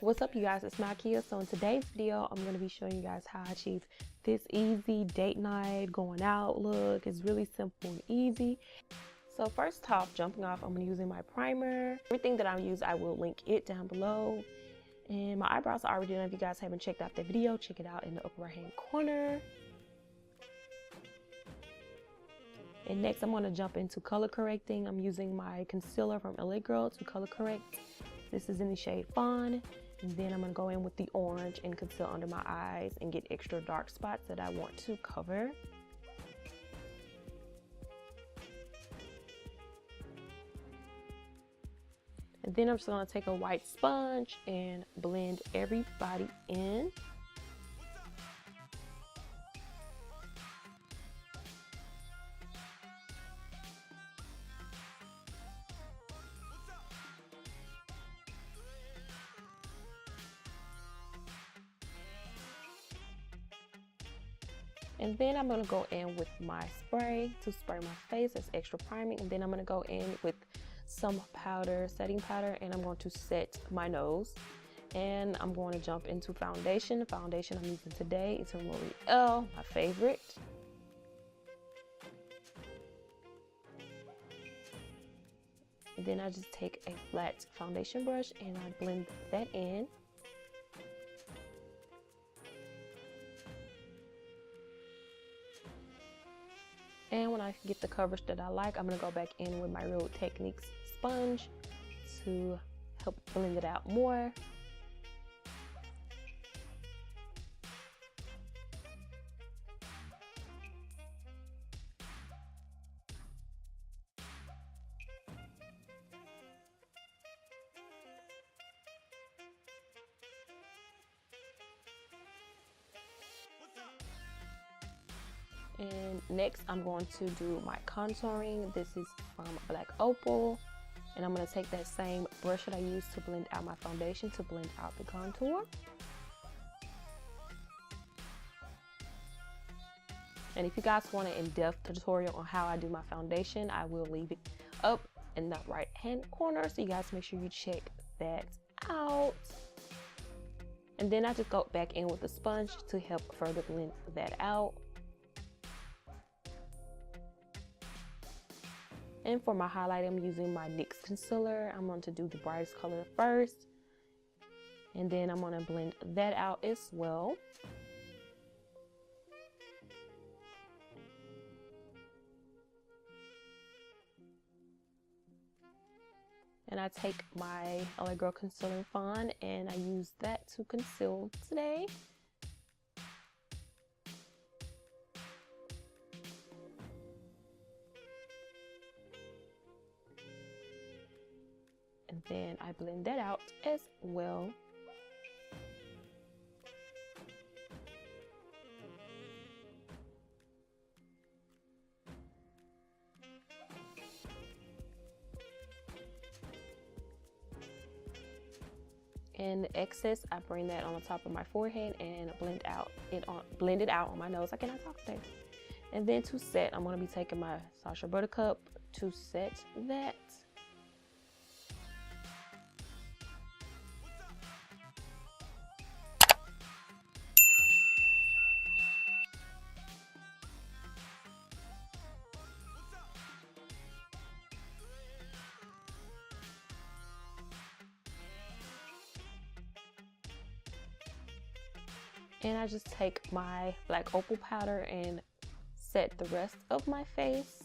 What's up, you guys? It's Makia. So in today's video, I'm going to be showing you guys how I achieve this easy date night going out look. It's really simple and easy. So first off, jumping off, I'm going to be using my primer. Everything that I use, I will link it down below. And my eyebrows are already done. If you guys haven't checked out that video, check it out in the upper right hand corner. And next, I'm going to jump into color correcting. I'm using my concealer from LA Girl to color correct. This is in the shade Fawn. And then I'm going to go in with the orange and conceal under my eyes and get extra dark spots that I want to cover. And then I'm just going to take a white sponge and blend everybody in. And then I'm going to go in with my spray to spray my face as extra priming. And then I'm going to go in with some powder, setting powder, and I'm going to set my nose. And I'm going to jump into foundation. The foundation I'm using today is from LOreal, my favorite. And then I just take a flat foundation brush and I blend that in. And when I get the coverage that I like, I'm going to go back in with my Real Techniques sponge to help blend it out more. And next, I'm going to do my contouring. This is from Black Opal. And I'm going to take that same brush that I used to blend out my foundation to blend out the contour. And if you guys want an in-depth tutorial on how I do my foundation, I will leave it up in the right-hand corner. So you guys make sure you check that out. And then I just go back in with a sponge to help further blend that out. And for my highlight, I'm using my NYX Concealer. I'm going to do the brightest color first. And then I'm going to blend that out as well. And I take my LA Girl Concealer Fawn and I use that to conceal today. And then I blend that out as well. And the excess, I bring that on the top of my forehead and blend it out on my nose. I cannot talk today. And then to set, I'm going to be taking my Sache Buttercup to set that. And I just take my Black Opal powder and set the rest of my face.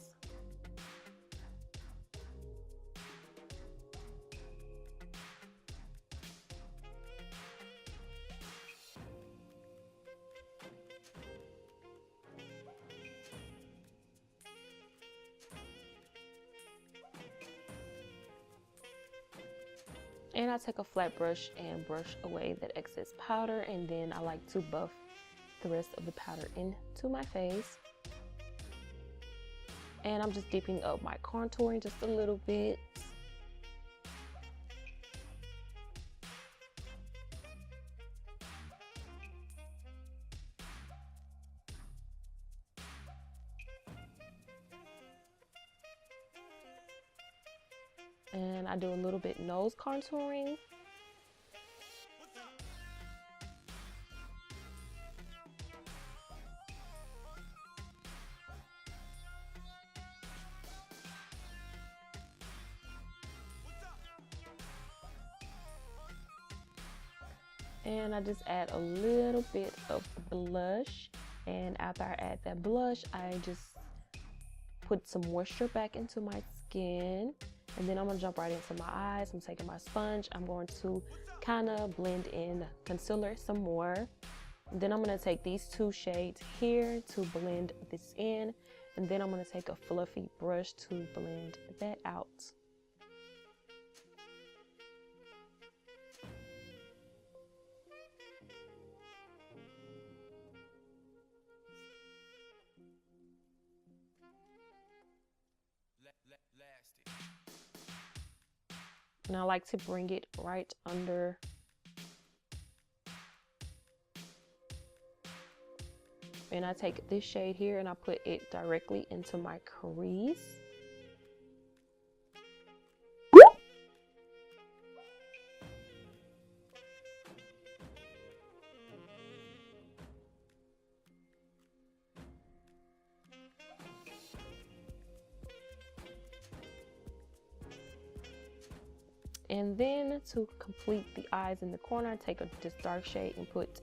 And I take a flat brush and brush away that excess powder, and then I like to buff the rest of the powder into my face. And I'm just deepening up my contouring just a little bit. And I do a little bit nose contouring. And I just add a little bit of blush, and after I add that blush, I just put some moisture back into my skin, and then I'm gonna jump right into my eyes. I'm taking my sponge. I'm going to kind of blend in concealer some more. And then I'm gonna take these two shades here to blend this in, and then I'm gonna take a fluffy brush to blend that out. And I like to bring it right under and I take this shade here and I put it directly into my crease. And then to complete the eyes in the corner, I take this dark shade and put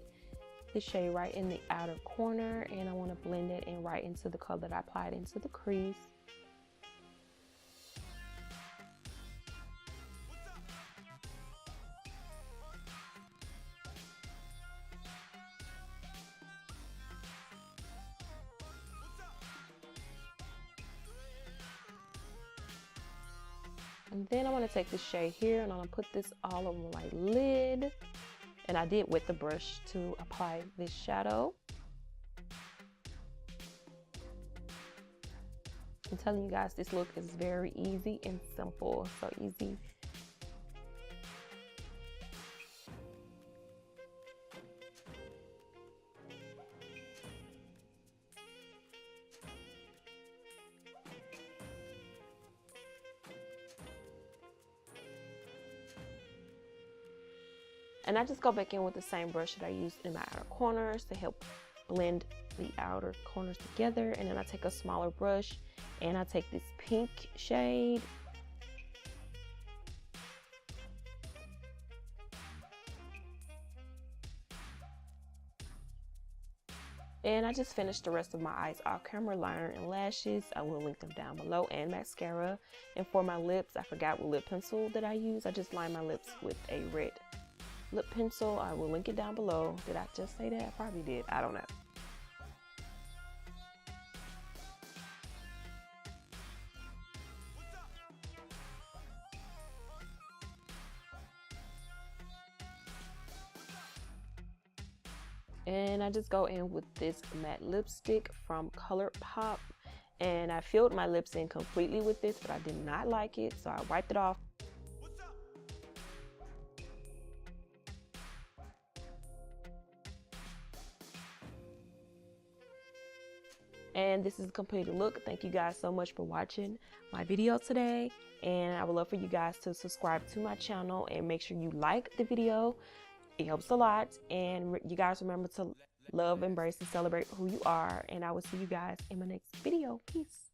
this shade right in the outer corner, and I want to blend it in right into the color that I applied into the crease. And then I want to take this shade here and I'm going to put this all over my lid. And I did with the brush to apply this shadow. I'm telling you guys, this look is very easy and simple. So easy. And I just go back in with the same brush that I used in my outer corners to help blend the outer corners together. And then I take a smaller brush and I take this pink shade. And I just finished the rest of my eyes off camera, liner and lashes. I will link them down below, and mascara. And for my lips, I forgot what lip pencil that I use. I just line my lips with a red lip pencil. I will link it down below. Did I just say that? I probably did. I don't know. And I just go in with this matte lipstick from ColourPop, and I filled my lips in completely with this, but I did not like it, so I wiped it off. And this is a completed look. Thank you guys so much for watching my video today, and I would love for you guys to subscribe to my channel and make sure you like the video. It helps a lot, and you guys remember to love, embrace, and celebrate who you are, and I will see you guys in my next video. Peace.